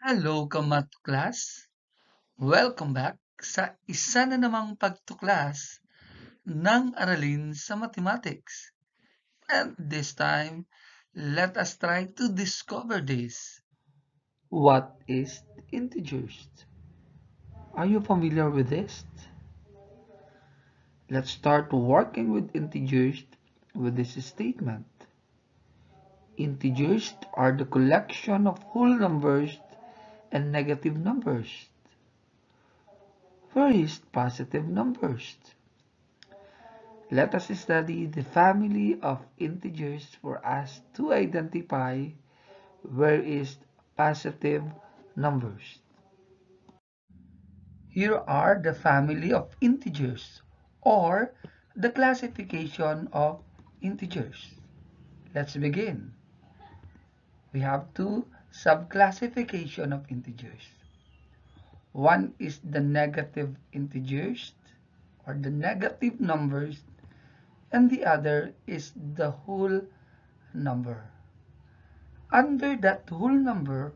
Hello, Kamat Class! Welcome back sa isa na namang pagtuklas ng aralin sa mathematics. And this time, let us try to discover this. What is integers? Are you familiar with this? Let's start working with integers with this statement. Integers are the collection of whole numbers and negative numbers. Where is positive numbers? Let us study the family of integers for us to identify where is positive numbers. Here are the family of integers, or the classification of integers. Let's begin. We have two subclassification of integers. One is the negative integers, or the negative numbers, and the other is the whole number. Under that whole number,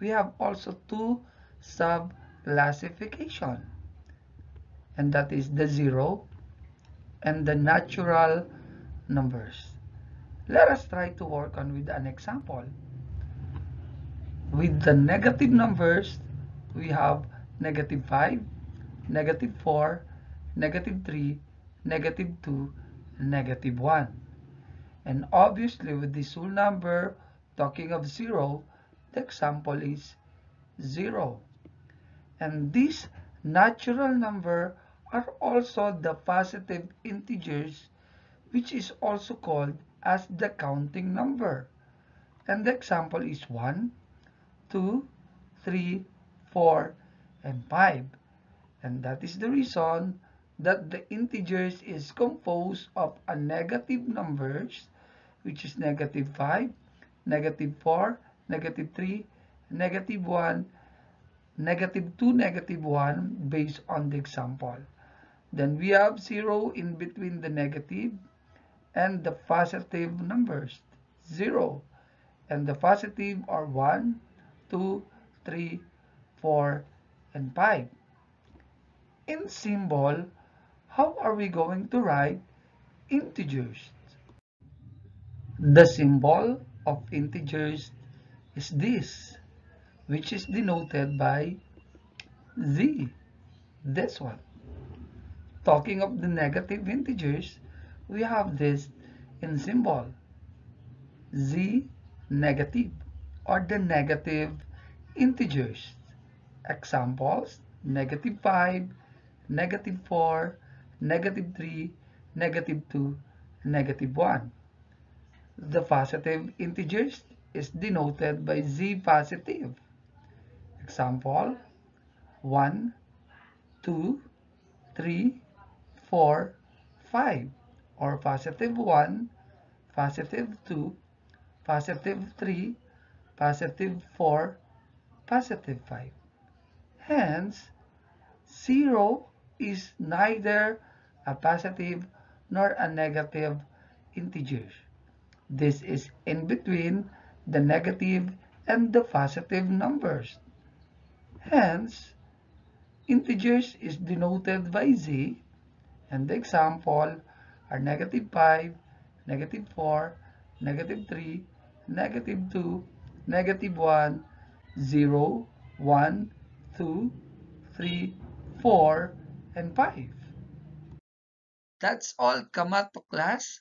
we have also two sub-classification, and that is the zero and the natural numbers. Let us try to work on with an example. With the negative numbers, we have negative 5, negative 4, negative 3, negative 2, negative 1. And obviously, with this whole number, talking of 0, the example is 0. And these natural number are also the positive integers, which is also called as the counting number. And the example is 1, 2, 3, 4, and 5. And that is the reason that the integers is composed of a negative numbers, which is negative 5, negative 4, negative 3, negative 1, negative 2, negative 1 based on the example. Then we have 0 in between the negative and the positive numbers, 0. And the positive are 1, 2, 3, 4, and 5. In symbol, how are we going to write integers? The symbol of integers is this, which is denoted by Z. This one. Talking of the negative integers, we have this in symbol. Z negative, or the negative integers. Examples, negative 5, negative 4, negative 3, negative 2, negative 1. The positive integers is denoted by Z positive. Example, 1, 2, 3, 4, 5. Or positive 1, positive 2, positive 3, positive 4, positive 5. Hence, 0 is neither a positive nor a negative integer. This is in between the negative and the positive numbers. Hence, integers is denoted by Z, and the example are negative 5, negative 4, negative 3, negative 2, negative 1, 0, 1, 2, 3, 4, and 5. That's all, Kamato class.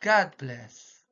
God bless.